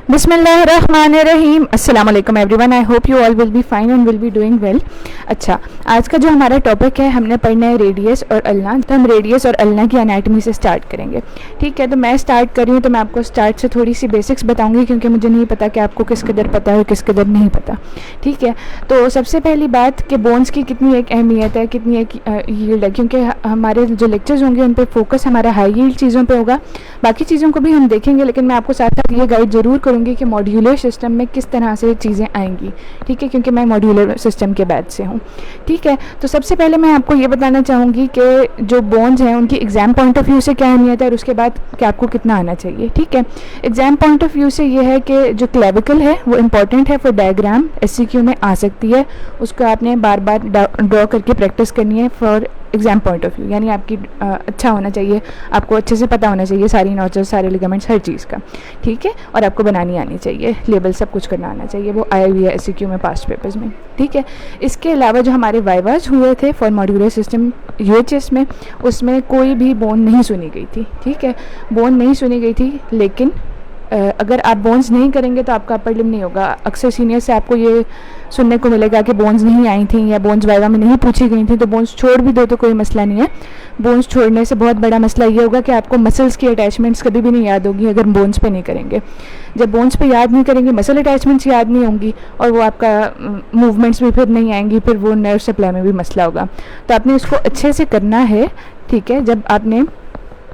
बिस्मिल्लाहिर्रहमानिर्रहीम। अस्सलाम वालेकुम everyone. I hope you all will be fine and will be doing well. अच्छा, आज का जो हमारा टॉपिक है, हमने पढ़ना है रेडियस और अल्ना। तो हम रेडियस और अल्ना की एनाटमी से स्टार्ट करेंगे। ठीक है, तो मैं स्टार्ट कर रही हूँ। तो मैं आपको स्टार्ट से थोड़ी सी बेसिक्स बताऊँगी, क्योंकि मुझे नहीं पता कि आपको किस कदर पता है और किस कदर नहीं पता। ठीक है, तो सबसे पहली बात कि बोन्स की कितनी एक अहमियत है, कितनी एक यील्ड है, क्योंकि हमारे जो लेक्चर्स होंगे उन पर फोकस हमारा हाई यील्ड चीज़ों पर होगा। बाकी चीज़ों को भी हम देखेंगे, लेकिन मैं आपको साथ साथ ये गाइड ज़रूर करूँगी कि मॉड्यूलर सिस्टम में किस तरह से चीज़ें आएंगी। ठीक है, क्योंकि मैं मॉड्यूलर सिस्टम के बैच से हूँ। ठीक है, तो सबसे पहले मैं आपको ये बताना चाहूँगी कि जो बोन्स हैं उनकी एग्ज़ाम पॉइंट ऑफ व्यू से क्या अहमियत है, और उसके बाद कि आपको कितना आना चाहिए। ठीक है, एग्ज़ाम पॉइंट ऑफ व्यू से ये है कि जो क्लेविकल है वो इंपॉर्टेंट है फॉर डायग्राम, SCQ में आ सकती है। उसको आपने बार बार ड्रॉ करके प्रैक्टिस करनी है for exam point of view, यानी आपकी अच्छा होना चाहिए, आपको अच्छे से पता होना चाहिए सारी नॉचेस, सारे लिगामेंट्स, हर चीज़ का। ठीक है, और आपको बनानी आनी चाहिए, लेबल सब कुछ करना आना चाहिए। वो आया हुआ है SCQ में पास्ट पेपर्स में। ठीक है, इसके अलावा जो हमारे वाइवाज हुए थे फॉर मॉड्यूलर सिस्टम UHS में, उसमें कोई भी बोन नहीं सुनी गई थी। ठीक है, बोन नहीं सुनी गई थी, लेकिन अगर आप बोन्स नहीं करेंगे तो आपका अपर लिम नहीं होगा। अक्सर सीनियर से आपको ये सुनने को मिलेगा कि बोन्स नहीं आई थी या बोन्स वाइवा में नहीं पूछी गई थी, तो बोन्स छोड़ भी दो तो कोई मसला नहीं है। बोन्स छोड़ने से बहुत बड़ा मसला ये होगा कि आपको मसल्स की अटैचमेंट्स कभी भी नहीं याद होगी अगर बोन्स पे नहीं करेंगे। जब बोन्स पे याद नहीं करेंगे, मसल अटैचमेंट्स याद नहीं होंगी, और वो आपका मूवमेंट्स भी फिर नहीं आएंगी, फिर वो नर्व सप्लाई में भी मसला होगा। तो आपने इसको अच्छे से करना है। ठीक है, जब आपने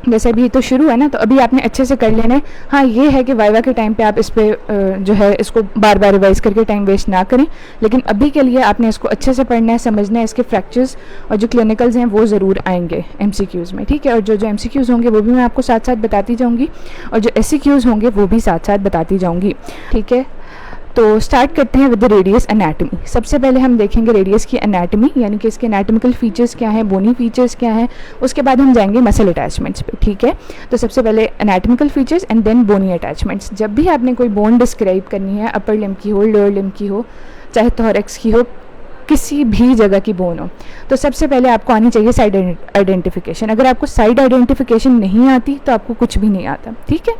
जैसे अभी तो शुरू है ना, तो अभी आपने अच्छे से कर लेना है। हाँ, ये है कि वाइवा के टाइम पे आप इस पर जो है इसको बार बार रिवाइज करके टाइम वेस्ट ना करें, लेकिन अभी के लिए आपने इसको अच्छे से पढ़ना है, समझना है। इसके फ्रैक्चर्स और जो क्लिनिकल्स हैं वो ज़रूर आएंगे MCQs में। ठीक है, और जो MCQs होंगे वो भी मैं आपको साथ साथ बताती जाऊँगी, और जो SCQs होंगे वो भी साथ साथ बताती जाऊँगी। ठीक है, तो स्टार्ट करते हैं विद द रेडियस एनाटमी। सबसे पहले हम देखेंगे रेडियस की एनाटमी, यानी कि इसके एनाटमिकल फीचर्स क्या हैं, बोनी फीचर्स क्या हैं। उसके बाद हम जाएंगे मसल अटैचमेंट्स पे। ठीक है, तो सबसे पहले anatomical features and then bony attachments. जब भी आपने कोई बोन डिस्क्राइब करनी है, अपर लिम की हो, लोअर लिम की हो, चाहे थोरैक्स की हो, किसी भी जगह की बोन हो, तो सबसे पहले आपको आनी चाहिए साइड आइडेंटिफिकेशन। अगर आपको साइड आइडेंटिफिकेशन नहीं आती तो आपको कुछ भी नहीं आता। ठीक है,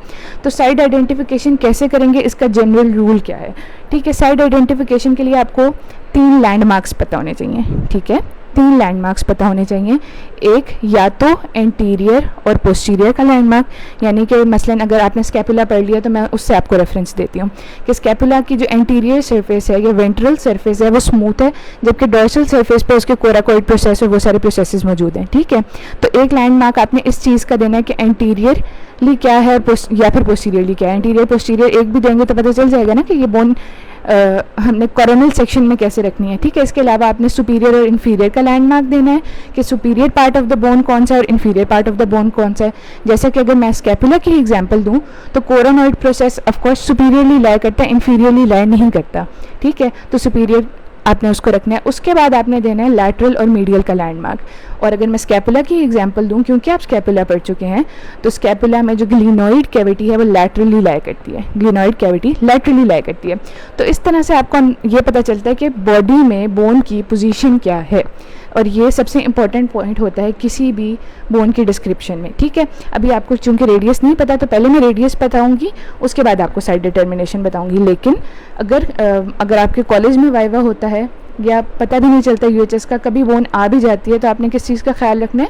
तो साइड आइडेंटिफिकेशन कैसे करेंगे, इसका जनरल रूल क्या है। ठीक है, साइड आइडेंटिफिकेशन के लिए आपको 3 लैंडमार्क्स पता होने चाहिए। ठीक है, 3 लैंडमार्क्स पता होने चाहिए। एक या तो एंटीरियर और पोस्टीरियर का लैंडमार्क, यानी कि मसलन अगर आपने स्कैपुला पढ़ लिया तो मैं उससे आपको रेफरेंस देती हूँ कि स्कैपुला की जो एंटीरियर सरफेस है या वेंट्रल सरफेस है वो स्मूथ है, जबकि डॉर्सल सरफेस पे उसके कोराकोइड प्रोसेस और वो सारे प्रोसेसेस मौजूद हैं। ठीक है, तो एक लैंडमार्क आपने इस चीज़ का देना है कि एंटीरियरली क्या है या फिर पोस्टीरियरली क्या है। एंटीरियर पोस्टीरियर एक भी देंगे तो पता चल जाएगा ना कि ये बोन हमने कोरोनल सेक्शन में कैसे रखनी है। ठीक है, इसके अलावा आपने सुपीरियर और इन्फीरियर का लैंडमार्क देना है कि superior part of the bone कौन सा है और inferior part of the bone कौन सा है। जैसे कि अगर मैं स्कैपुला की एग्जांपल दूं तो coronoid process of course superiorly lie करता है, इन्फीरियरली लाई नहीं करता। ठीक है, तो सुपीरियर आपने उसको रखना है। उसके बाद आपने देना है लैटरल और मीडियल का लैंडमार्क। और अगर मैं स्कैपुला की एग्जांपल दूं, क्योंकि आप स्कैपुला पढ़ चुके हैं, तो स्कैपुला में जो ग्लिनोइड कैविटी है वो लैटरली लाई करती है, ग्लिनोइड कैविटी लैटरली लाई करती है। तो इस तरह से आपको ये पता चलता है कि बॉडी में बोन की पोजीशन क्या है, और ये सबसे इंपॉर्टेंट पॉइंट होता है किसी भी बोन की डिस्क्रिप्शन में। ठीक है, अभी आपको चूंकि रेडियस नहीं पता तो पहले मैं रेडियस बताऊंगी, उसके बाद आपको साइड डिटर्मिनेशन बताऊंगी। लेकिन अगर आपके कॉलेज में वाइवा होता है या पता भी नहीं चलता UHS का, कभी बोन आ भी जाती है, तो आपने किस चीज़ का ख्याल रखना है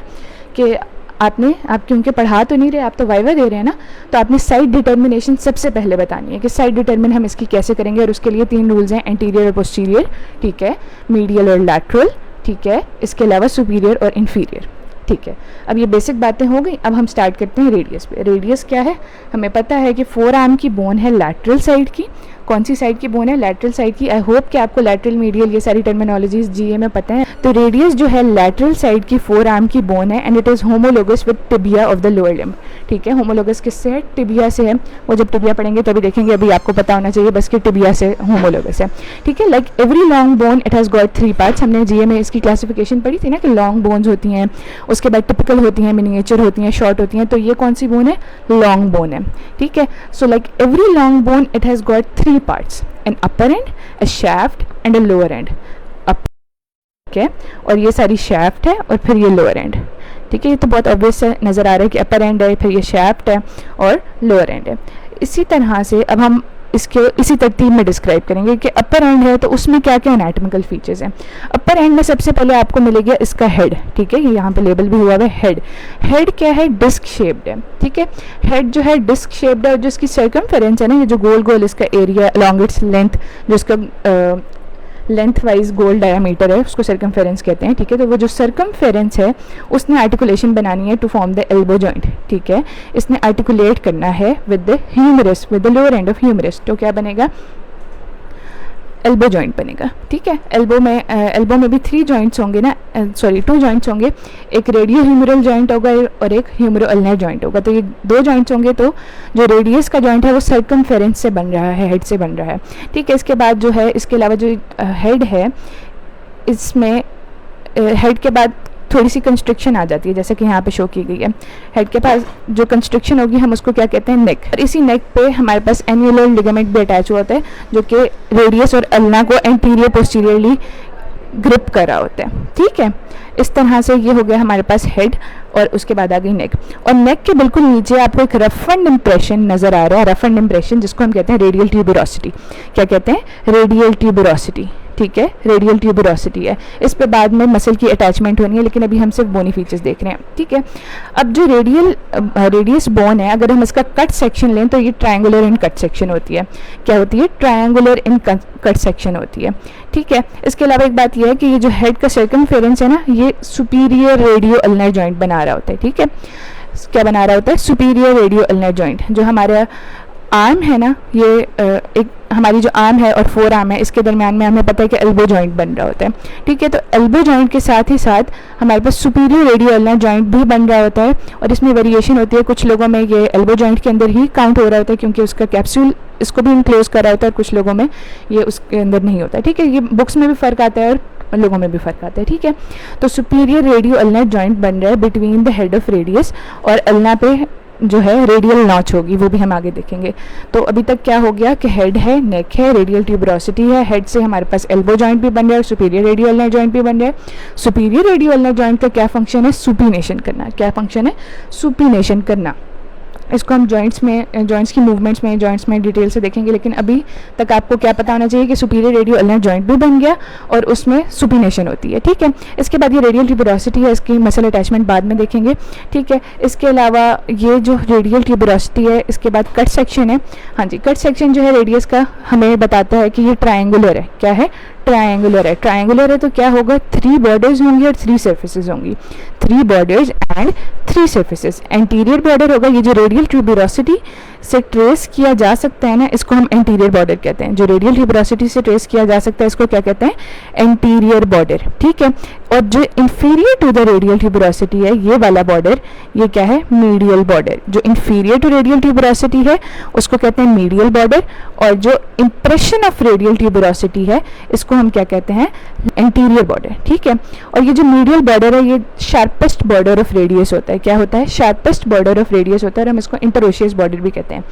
कि आप क्योंकि पढ़ा तो नहीं रहे, आप तो वाइवा दे रहे हैं ना, तो आपने साइड डिटर्मिनेशन सबसे पहले बतानी है कि साइड डिटर्मिन हम इसकी कैसे करेंगे। और उसके लिए 3 रूल्स हैं, एंटीरियर और पोस्टीरियर, ठीक है, मीडियल और लैटरल, ठीक है, इसके अलावा सुपीरियर और इन्फीरियर। ठीक है, अब ये बेसिक बातें हो गई। अब हम स्टार्ट करते हैं रेडियस पे। रेडियस क्या है, हमें पता है कि 4 आर्म की बोन है लैटरल साइड की। कौन सी साइड की बोन है, लैटरल साइड की। आई होप कि आपको लैटरल मीडियल ये सारी टर्मिनोलॉजीज GA में पता है। तो रेडियस जो है लैटरल साइड की 4 आर्म की बोन है, and it is homologous with tibia of the lower limb. ठीक है, होमोलोगस किससे है, टिबिया से है। वो जब टिबिया पढ़ेंगे तभी देखेंगे, अभी आपको पता होना चाहिए बस कि टिबिया से होमोलोगस है। ठीक है, like every long bone it has got 3 parts. हमने GA में इसकी क्लासिफिकेशन पढ़ी थी ना कि लॉन्ग बोन्स होती हैं, उसके बाद टिपिकल होती हैं, मिनिएचर होती हैं, शॉर्ट होती हैं। तो ये कौन सी बोन है, लॉन्ग बोन है। ठीक है, so like every long bone it has got 3 parts, an upper end, a shaft and a lower end. ठीक है, और ये सारी shaft है और फिर ये lower end। ठीक है, ये तो बहुत ऑब्वियस नज़र आ रहा है कि अपर एंड है, फिर ये shaft है और lower end है। इसी तरह से अब हम इसके इसी तरतीब में डिस्क्राइब करेंगे कि अपर एंड है तो उसमें क्या क्या एनाटॉमिकल फीचर्स हैं। अपर एंड में सबसे पहले आपको मिलेगा इसका हेड, ठीक है, ये यहाँ पे लेबल भी हुआ है हेड। हेड क्या है, डिस्क शेप्ड है, ठीक है। हेड जो है डिस्क शेप्ड है और जो इसकी सर्कमफेरेंस है ना, ये जो गोल गोल इसका एरिया अलॉन्ग इट्स लेंथ, जो इसका लेंथ वाइज गोल डायामीटर है उसको सर्कमफेरेंस कहते हैं, ठीक है। तो वो जो सर्कमफेरेंस है उसने आर्टिकुलेशन बनानी है to form the elbow joint, ठीक है। इसने आर्टिकुलेट करना है with the humerus, with the lower end of humerus, तो क्या बनेगा, एल्बो जॉइंट बनेगा, ठीक है। एल्बो में भी 3 जॉइंट्स होंगे ना, 2 जॉइंट्स होंगे, एक रेडियो ह्यूमरल जॉइंट होगा और एक ह्यूमरो अल्नर जॉइंट होगा। तो ये 2 जॉइंट्स होंगे, तो जो रेडियस का जॉइंट है वो सर्कमफेरेंस से बन रहा है, हेड से बन रहा है, ठीक है। इसके बाद जो है, इसके अलावा जो हेड है, इसमें हेड के बाद थोड़ी सी कंस्ट्रक्शन आ जाती है, जैसे कि यहाँ पे शो की गई है। हेड के पास जो कंस्ट्रक्शन होगी हम उसको क्या कहते हैं, नेक। और इसी नेक पे हमारे पास एन्युलर लिगामेंट भी अटैच हुआ होता है, जो कि रेडियस और अल्ना को एंटीरियर पोस्टीरियरली ग्रिप कर रहा होता है, ठीक है। इस तरह से ये हो गया हमारे पास हेड, और उसके बाद आ गई नेक। और नेक के बिल्कुल नीचे आपको एक रफन्ड इम्प्रेशन नज़र आ रहा है, रफन्ड इम्प्रेशन जिसको हम कहते हैं रेडियल ट्यूबरोसिटी। क्या कहते हैं, रेडियल ट्यूबरोसिटी, ठीक है, रेडियल ट्यूबरोसिटी है। इस पे बाद में मसल की अटैचमेंट होनी है, लेकिन अभी हम सिर्फ बोनी फीचर्स देख रहे हैं, ठीक है। अब जो रेडियस बोन है, अगर हम इसका कट सेक्शन लें तो ये ट्रायंगुलर इन कट सेक्शन होती है। क्या होती है, ट्रायंगुलर इन कट सेक्शन होती है, ठीक है। इसके अलावा एक बात यह है कि ये जो हेड का सर्कमफेरेंस है ना, ये सुपीरियर रेडियो अल्नर जॉइंट बना रहा होता है, ठीक है। क्या बना रहा होता है, सुपीरियर रेडियो अल्नर जॉइंट। जो हमारा आर्म है ना, ये एक हमारी जो आर्म है और 4 आर्म है, इसके दरमियान में हमें पता है कि एल्बो जॉइंट बन रहा होता है, ठीक है। तो एल्बो जॉइंट के साथ ही साथ हमारे पास सुपीरियर रेडियो अल्नर जॉइंट भी बन रहा होता है, और इसमें वेरिएशन होती है। कुछ लोगों में ये एल्बो जॉइंट के अंदर ही काउंट हो रहा होता है क्योंकि उसका कैप्सूल इसको भी इनक्लोज कर रहा होता है, और कुछ लोगों में ये उसके अंदर नहीं होता है, ठीक है। ये बुक्स में भी फ़र्क आता है और लोगों में भी फ़र्क आता है, ठीक है। तो सुपीरियर रेडियो अल्नर जॉइंट बन रहा है between the head of radius, और अल्ना पे जो है रेडियल नॉच होगी, वो भी हम आगे देखेंगे। तो अभी तक क्या हो गया कि हेड है, नेक है, रेडियल ट्यूबरोसिटी है, हेड से हमारे पास एल्बो जॉइंट भी बन रहा है, सुपीरियर रेडियो अल्नर जॉइंट भी बन रहा है। सुपीरियर रेडियो अल्नर जॉइंट का क्या फंक्शन है, सुपीनेशन करना। क्या फंक्शन है, सुपीनेशन करना। इसको हम जॉइंट्स की मूवमेंट्स में, जॉइंट्स में डिटेल से देखेंगे, लेकिन अभी तक आपको क्या पता होना चाहिए कि सुपीरियर रेडियो अल्नर जॉइंट भी बन गया और उसमें सुपीनेशन होती है, ठीक है। इसके बाद ये रेडियल ट्यूबरोसिटी है, इसकी मसल अटैचमेंट बाद में देखेंगे, ठीक है। इसके अलावा ये जो रेडियल ट्यूबरोसिटी है, इसके बाद कट सेक्शन है। हाँ जी, कट सेक्शन जो है रेडियस का हमें बताता है कि ये ट्रायंगुलर है। क्या है, ट्रायंगुलर है। ट्रायंगुलर है तो क्या होगा, 3 बॉर्डर्स होंगी और 3 सर्फेसेस होंगी, 3 borders and 3 surfaces. Anterior border होगा, ये जो रेडियल ट्यूबरोसिटी से ट्रेस किया जा सकता है ना, इसको हम एंटीरियर बॉर्डर कहते हैं। जो रेडियल ट्यूबरोसिटी से ट्रेस किया जा सकता है इसको क्या कहते हैं, एंटीरियर बॉर्डर, ठीक है। और जो inferior to the radial tuberosity है, ये वाला बॉर्डर, ये क्या है, मीडियल बॉर्डर। जो इंफीरियर टू रेडियल ट्यूबरोसिटी है उसको कहते हैं मीडियल बॉर्डर, और जो इंप्रेशन ऑफ रेडियल ट्यूबरोसिटी है इसको हम क्या कहते हैं, एंटीरियर बॉर्डर, ठीक है। और ये जो मीडियल बॉर्डर है, ये शार्पेस्ट बॉर्डर ऑफ रेडियस होता है। क्या होता है, शार्पेस्ट बॉर्डर ऑफ रेडियस होता है, और हम इसको इंटरोशियस बॉर्डर भी कहते हैं।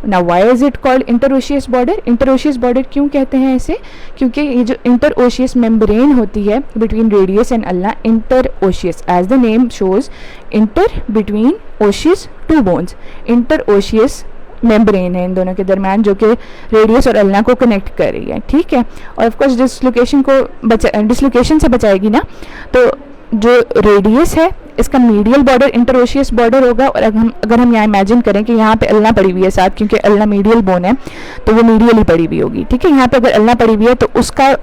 Now why is it called interosseous border. Interosseous border क्यों कहते हैं इसे, क्योंकि ये जो इंटरोशियस मेम्ब्रेन होती है between radius and ulna, interosseous as the name shows, inter between osseous 2 bones, interosseous membrane है इन दोनों के दरमियान, जो कि रेडियस और अल्ना को कनेक्ट कर रही है, ठीक है। और ऑफ कोर्स डिसलोकेशन से बचाएगी ना। तो जो रेडियस है इसका मीडियल बॉर्डर इंटरोशियस बॉर्डर होगा, और अगर हम यहाँ इमेजिन करें कि यहाँ पे अल्ना पड़ी हुई है साथ, क्योंकि अल्ना मीडियल बोन है तो वो मीडियल ही पड़ी हुई होगी, ठीक है। यहाँ पे अगर अल्ना पड़ी हुई है तो उसका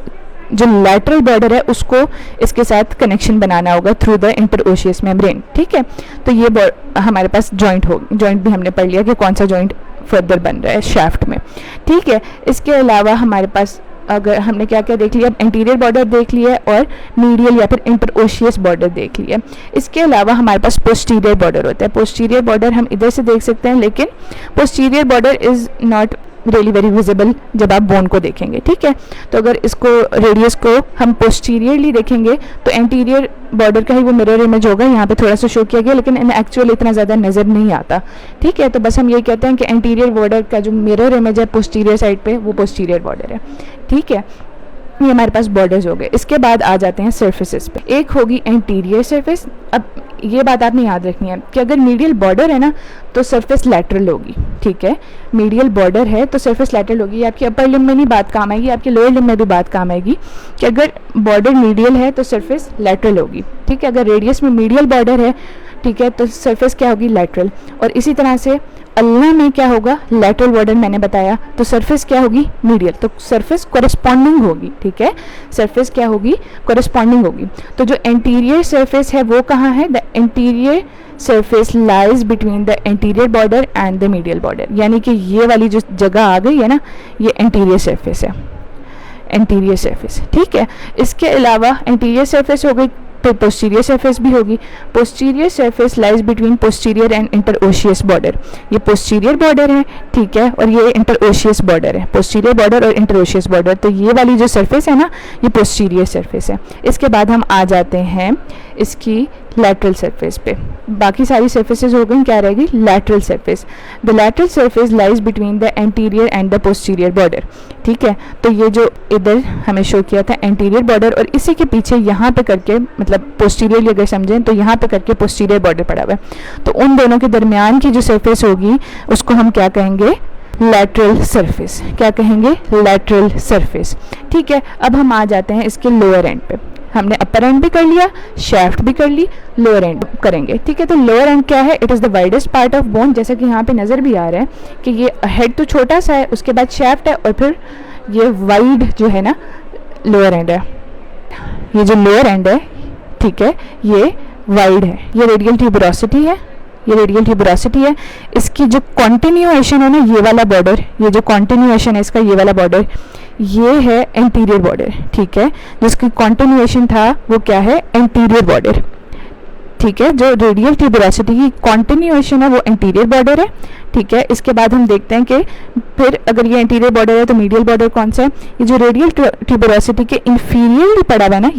जो लैटरल बॉर्डर है उसको इसके साथ कनेक्शन बनाना होगा थ्रू द इंटरोशियस मेम्ब्रेन, ठीक है। तो ये हमारे पास जॉइंट होगी, जॉइंट भी हमने पढ़ लिया कि कौन सा जॉइंट फर्दर बन रहा है शाफ्ट में, ठीक है। इसके अलावा हमारे पास अगर हमने क्या क्या देख लिया, एंटीरियर बॉर्डर देख लिया और मीडियल या फिर इंटरोशियस बॉर्डर देख लिया। इसके अलावा हमारे पास पोस्टीरियर बॉर्डर होता है। पोस्टीरियर बॉर्डर हम इधर से देख सकते हैं, लेकिन posterior border is not really very visible जब आप बोन को देखेंगे, ठीक है। तो अगर इसको रेडियस को हम पोस्टीरियरली देखेंगे तो एंटीरियर बॉर्डर का ही वो मिरर इमेज होगा, यहाँ पे थोड़ा सा शो किया गया, लेकिन इन एक्चुअल इतना ज़्यादा नज़र नहीं आता, ठीक है। तो बस हम ये कहते हैं कि एंटीरियर बॉर्डर का जो मिरर इमेज है पोस्टीरियर साइड पे, वो पोस्टीरियर बॉर्डर है, ठीक है। ये हमारे पास बॉर्डर्स हो गए। इसके बाद आ जाते हैं सर्फेसेस पे। एक होगी एंटीरियर सर्फेस। अब ये बात आपने याद रखनी है कि अगर मीडियल बॉर्डर है ना तो सरफेस लैटरल होगी, ठीक है। मीडियल बॉर्डर है तो सरफेस लैटरल होगी। ये आपकी अपर लिम्ब में नहीं बात काम आएगी, आपके लोअर लिम्ब में भी बात काम आएगी कि अगर बॉर्डर मीडियल है तो सरफेस लैटरल होगी, ठीक है। अगर रेडियस में मीडियल बॉर्डर है, ठीक है, तो सरफेस क्या होगी, लैटरल। और इसी तरह से अल्ना में क्या होगा, लैटरल बॉर्डर मैंने बताया, तो सरफेस क्या होगी, मीडियल, तो सरफेस कोरेस्पॉन्डिंग होगी, ठीक है। सरफेस क्या होगी, कोरेस्पॉन्डिंग होगी। तो जो एंटीरियर सरफेस है वो कहाँ है, the anterior surface lies between the anterior border and the medial border, यानी कि ये वाली जो जगह आ गई है ना, ये एंटीरियर सरफेस है, एंटीरियर सरफेस, ठीक है। इसके अलावा एंटीरियर सरफेस हो गई, तो पोस्टीरियर सरफेस भी होगी। Posterior surface lies between posterior and interosseous border, ये पोस्टीरियर बॉर्डर है, ठीक है, और ये इंटरओशियस बॉर्डर है, पोस्टीरियर बॉर्डर और इंटरओशियस बॉर्डर। तो ये वाली जो सरफेस है ना, ये पोस्टीरियर सरफेस है। इसके बाद हम आ जाते हैं इसकी लैटरल सरफेस पे। बाकी सारी सरफेसेस हो गई, क्या रहेगी, lateral surface. The lateral surface lies between the anterior and the posterior border, ठीक है। तो ये जो इधर हमें शो किया था एंटीरियर बॉर्डर, और इसी के पीछे यहाँ पे करके, मतलब पोस्टीरियरली अगर समझें तो यहाँ पे करके पोस्टीरियर बॉर्डर पड़ा हुआ है। तो उन दोनों के दरमियान की जो सरफेस होगी उसको हम क्या कहेंगे, लैटरल सरफेस। क्या कहेंगे, लैटरल सरफेस, ठीक है। अब हम आ जाते हैं इसके लोअर एंड पे। हमने अपर एंड भी कर लिया, शाफ्ट भी कर ली, लोअर एंड करेंगे, ठीक है। तो लोअर एंड क्या है, it is the widest part of bone, जैसा कि यहाँ पे नज़र भी आ रहा है कि ये हेड तो छोटा सा है, उसके बाद शाफ्ट है, और फिर ये वाइड जो है ना लोअर एंड है। ये जो लोअर एंड है, ठीक है, ये वाइड है, ये रेडियल ट्यूबरोसिटी है, ये रेडियल ट्यूबरोसिटी है। इसकी जो कॉन्टिन्यूएशन है ना, ये वाला बॉर्डर, ये जो कॉन्टिन्यूएशन है इसका, ये वाला बॉर्डर, ये है एंटीरियर बॉर्डर, ठीक है। जिसकी कॉन्टिन्यूएशन था वो क्या है, एंटीरियर बॉर्डर, ठीक है। जो रेडियल ट्यूबरोसिटी की कॉन्टिन्यूएशन है वो एंटीरियर बॉर्डर है, ठीक है। इसके बाद हम देखते हैं कि फिर अगर ये एंटीरियर बॉर्डर है तो मीडियल बॉर्डर कौन सा है, ये जो रेडियल ट्यूबरोसिटी के इंफीरियरली पड़ा हुआ है ना,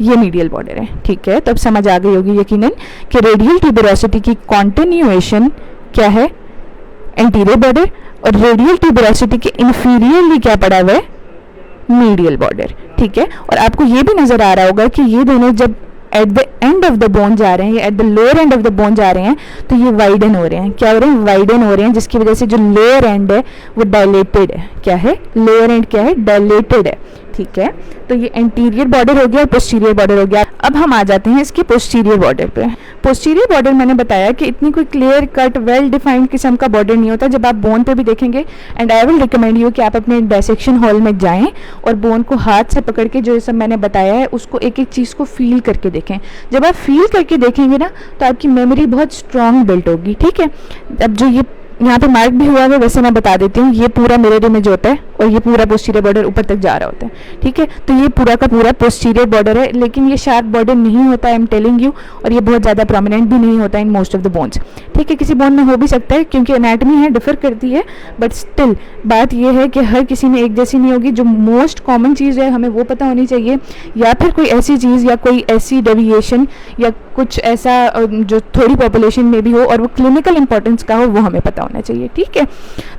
ये मीडियल बॉर्डर है, ठीक है। तो अब समझ आ गई होगी यकीनन कि रेडियल ट्यूबरोसिटी की कॉन्टिन्यूएशन क्या है, एंटीरियर बॉर्डर, और रेडियल ट्यूबरोसिटी के इंफीरियरली क्या पड़ा हुआ है, मीडियल बॉर्डर, ठीक है। और आपको ये भी नजर आ रहा होगा कि ये दोनों जब at the end of the bone जा रहे हैं, at the lower end of the bone जा रहे हैं, तो ये वाइडन हो रहे हैं। क्या हो रहे हैं, वाइडन हो रहे हैं, जिसकी वजह से जो लोअर एंड है वो डायलेटेड है। क्या है, लोअर एंड क्या है, डायलेटेड है, ठीक है। तो ये एंटीरियर बॉर्डर हो गया और पोस्टीरियर बॉर्डर हो गया। अब हम आ जाते हैं इसके पोस्टीरियर बॉर्डर पे। पोस्टीरियर बॉर्डर मैंने बताया कि इतनी कोई क्लियर कट वेल डिफाइंड किस्म का बॉर्डर नहीं होता। जब आप बोन पे भी देखेंगे, and I will recommend you कि आप अपने डायसेक्शन हॉल में जाएं और बोन को हाथ से पकड़ के, जो सब मैंने बताया है, उसको एक एक चीज़ को फील करके देखें। जब आप फील करके देखेंगे ना, तो आपकी मेमोरी बहुत स्ट्रांग बिल्ट होगी, ठीक है। अब जो ये यहाँ पे मार्क भी हुआ है, वैसे मैं बता देती हूँ, ये पूरा मिरर इमेज होता है और ये पूरा पोस्टीरियर बॉर्डर ऊपर तक जा रहा होता है, ठीक है। तो ये पूरा का पूरा पोस्टीरियर बॉर्डर है, लेकिन ये शार्प बॉर्डर नहीं होता, आई एम टेलिंग यू, और ये बहुत ज़्यादा प्रोमिनेंट भी नहीं होता in most of the bones, ठीक है। किसी बोन में हो भी सकता है क्योंकि एनाटमी है, डिफर करती है, बट स्टिल बात ये है कि हर किसी में एक जैसी नहीं होगी। जो मोस्ट कॉमन चीज़ है हमें वो पता होनी चाहिए, या फिर कोई ऐसी चीज़ या कोई ऐसी डेविएशन या कुछ ऐसा जो थोड़ी पॉपुलेशन में भी हो और वो क्लिनिकल इंपॉर्टेंस का हो, वो हमें पता होना चाहिए, ठीक है।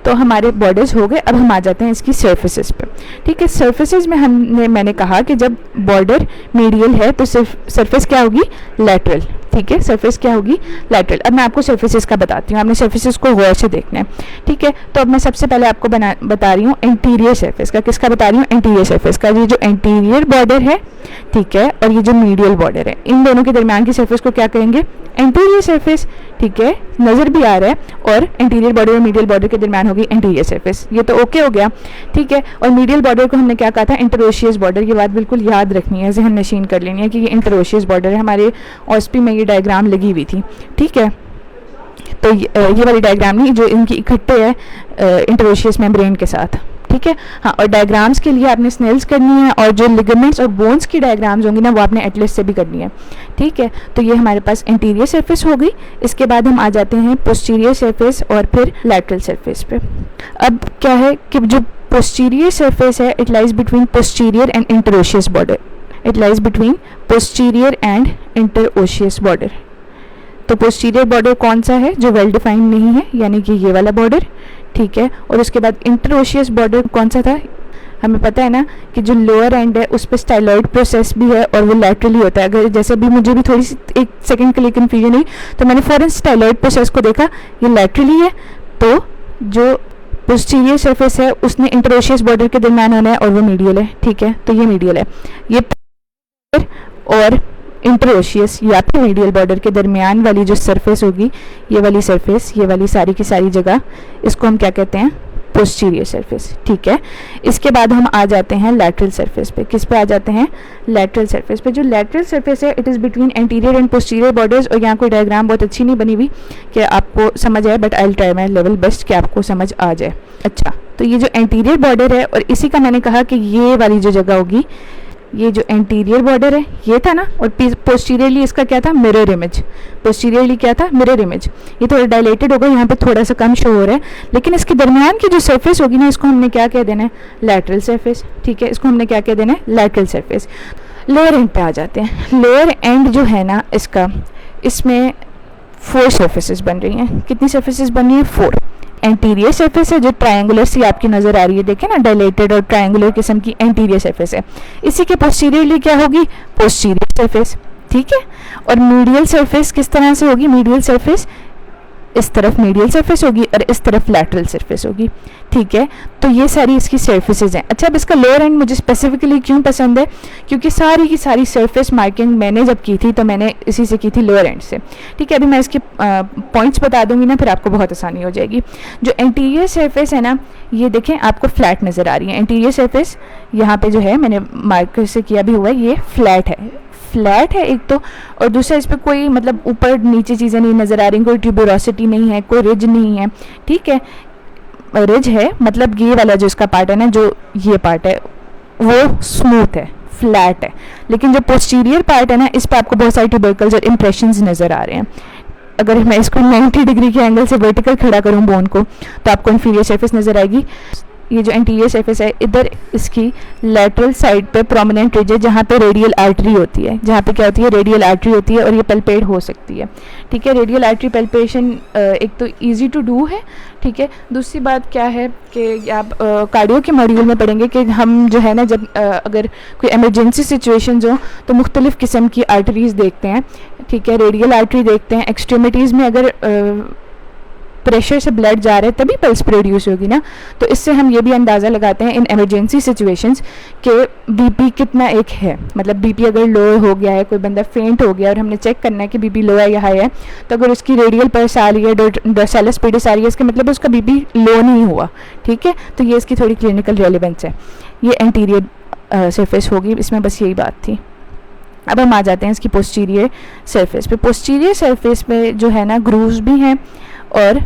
तो हमारे बॉर्डर्स हो गए। अब हम आ जाते हैं इसकी सर्फेसेस पे, ठीक है। सर्फेसेस में मैंने कहा कि जब बॉर्डर मीडियल है तो सरफेस क्या होगी, लैटरल, ठीक है। सरफेस क्या होगी, लैटरल। अब मैं आपको सर्फेसेस का बताती हूँ, आपने सर्फेसेस को गौर से देखना है, ठीक है। तो अब मैं सबसे पहले आपको बता रही हूँ एंटीरियर सरफेस का। किसका बता रही हूँ, एंटीरियर सरफेस का। ये जो एंटीरियर बॉर्डर है, ठीक है, और ये जो मीडियल बॉर्डर है, इन दोनों के दरमियान की सरफेस को क्या कहेंगे, एंटीरियर सरफेस, ठीक है। नज़र भी आ रहा है, और एंटीरियर बॉर्डर और मीडियल बॉर्डर के दरमियान होगी एंटीरियर सरफेस। ये तो ओके हो गया, ठीक है। और मीडियल बॉर्डर को हमने क्या कहा था, इंटरओशियस बॉर्डर। ये बात बिल्कुल याद रखनी है, जहन नशीन कर लेनी है कि ये इंटरओशियस बॉर्डर है। हमारे ऑस्पी में ये डायग्राम लगी हुई थी, ठीक है। तो ये वाली डायग्राम नहीं, जो इनकी इकट्ठे है इंटरओशियस मेम्ब्रेन के साथ, ठीक है। हाँ, और डायग्राम्स के लिए आपने स्नेल्स करनी है, और जो लिगामेंट्स और बोन्स की डायग्राम्स होंगी ना, वो आपने एटलस से भी करनी है, ठीक है। तो ये हमारे पास इंटीरियर सरफेस हो गई। इसके बाद हम आ जाते हैं पोस्टीरियर सरफेस और फिर लैटरल सरफेस पे। अब क्या है कि जो पोस्टीरियर सरफेस है, it lies between posterior and interosseous border, it lies between posterior and interosseous border. तो पोस्टीरियर बॉर्डर कौन सा है, जो वेल डिफाइंड नहीं है, यानी कि ये वाला बॉर्डर, ठीक है। और उसके बाद इंटरओशियस बॉर्डर कौन सा था, हमें पता है ना कि जो लोअर एंड है उस पर स्टाइलॉइड प्रोसेस भी है और वो लैटरली होता है। अगर जैसे भी मुझे भी थोड़ी सी एक सेकंड के लिए कन्फ्यूजन हुई तो मैंने फ़ौरन स्टाइलॉइड प्रोसेस को देखा, ये लैटरली है, तो जो पोस्टीरियर सरफेस है उसने इंटरोशियस बॉर्डर के दरम्यान होना है और वो मीडियल है। ठीक है, तो ये मीडियल है, ये और इंटरोशियस या फिर मीडियल बॉर्डर के दरमियान वाली जो सरफेस होगी, ये वाली सरफेस, ये वाली सारी की सारी जगह, इसको हम क्या कहते हैं, पोस्टीरियर सरफेस। ठीक है, इसके बाद हम आ जाते हैं लैटरल सरफेस पे। किस पे आ जाते हैं, लैटरल सरफेस पे। जो लैटरल सरफेस है it is between anterior and posterior borders. और यहाँ कोई डायग्राम बहुत अच्छी नहीं बनी हुई कि आपको समझ आए, but I will try my level best कि आपको समझ आ जाए। अच्छा, तो ये जो एंटीरियर बॉर्डर है और इसी का मैंने कहा कि ये वाली जो जगह होगी, ये जो एंटीरियर बॉर्डर है ये था ना, और पोस्टीरियरली इसका क्या था, मिरर इमेज। पोस्टीरियरली क्या था, मिरर इमेज। ये थोड़ा डायलेटेड होगा, यहाँ पे थोड़ा सा कम शो हो रहा है, लेकिन इसके दरमियान की जो सरफेस होगी ना, इसको हमने क्या कह देना है, लैटरल सरफेस। ठीक है, इसको हमने क्या कह देना है, लैटरल सरफेस। लोअर एंड पे आ जाते हैं। लोअर एंड जो है ना इसका, इसमें 4 सर्फेसेस बन रही हैं। कितनी सर्फेसेस बन रही हैं, 4। एंटीरियर सरफेस है जो ट्रायंगुलर सी आपकी नज़र आ रही है, देखें ना, डायलेटेड और ट्रायंगुलर किस्म की एंटीरियर सरफेस है। इसी के पोस्टीरियरली क्या होगी, पोस्टीरियर सरफेस। ठीक है, और मीडियल सरफेस किस तरह से होगी, मीडियल सरफेस इस तरफ मीडियल सरफेस होगी और इस तरफ लैटरल सरफेस होगी। ठीक है, तो ये सारी इसकी सरफेसेज हैं। अच्छा, अब इसका लोअर एंड मुझे स्पेसिफिकली क्यों पसंद है, क्योंकि सारी की सारी सरफेस मार्किंग मैंने जब की थी तो मैंने इसी से की थी, लोअर एंड से। ठीक है, अभी मैं इसके पॉइंट्स बता दूंगी ना, फिर आपको बहुत आसानी हो जाएगी। जो एंटीरियर सरफेस है ना, ये देखें आपको फ्लैट नज़र आ रही है। एंटीरियर सरफेस यहाँ पे जो है मैंने मार्कर से किया भी हुआ है, ये फ्लैट है, फ्लैट है एक तो, और दूसरा इस पर कोई मतलब ऊपर नीचे चीज़ें नहीं नज़र आ रही, कोई ट्यूबरोसिटी नहीं है, कोई रिज नहीं है। ठीक है, रिज है मतलब ये वाला जो इसका पार्ट है ना, जो ये पार्ट है वो स्मूथ है, फ्लैट है। लेकिन जो पोस्टीरियर पार्ट है ना, इस पर आपको बहुत सारे ट्यूबरकल्स और इम्प्रेशंस नज़र आ रहे हैं। अगर मैं इसको 90 डिग्री के एंगल से वर्टिकल खड़ा करूँ बोन को, तो आपको इन्फीरियर सरफेस नज़र आएगी। ये जो एंटीरियर सरफेस है, इधर इसकी लैटरल साइड पे प्रोमिनेंट रिज है जहाँ पे रेडियल आर्टरी होती है, जहाँ पे क्या होती है, रेडियल आर्टरी होती है, और ये पल्पेट हो सकती है। ठीक है, रेडियल आर्टरी पल्पेशन एक तो इजी टू डू है। ठीक है, दूसरी बात क्या है कि आप कार्डियो के मॉड्यूल में पढ़ेंगे कि हम जो है ना, जब अगर कोई एमरजेंसी सिचुएशंस हो तो मुख्तलिफ़ किस्म की आर्टरीज़ देखते हैं। ठीक है, रेडियल आर्टरी देखते हैं, एक्सट्रीमिटीज़ में अगर प्रेशर से ब्लड जा रहा है तभी पल्स प्रोड्यूस होगी ना, तो इससे हम ये भी अंदाज़ा लगाते हैं इन एमरजेंसी सिचुएशंस कि बीपी कितना एक है। मतलब बीपी अगर लो हो गया है, कोई बंदा फेंट हो गया और हमने चेक करना है कि बीपी लो है या हाई है, तो अगर उसकी रेडियल पल्स आ रही है, डोर्सालिस पेडिस आ रही है, इसका मतलब उसका बीपी लो नहीं हुआ। ठीक है, तो ये इसकी थोड़ी क्लिनिकल रेलिवेंस है। ये एंटीरियर सरफेस होगी, इसमें बस यही बात थी। अब हम आ जाते हैं इसकी पोस्टीरियर सरफेस पे। पोस्टीरियर सरफेस पे जो है ना, ग्रूव्स भी हैं और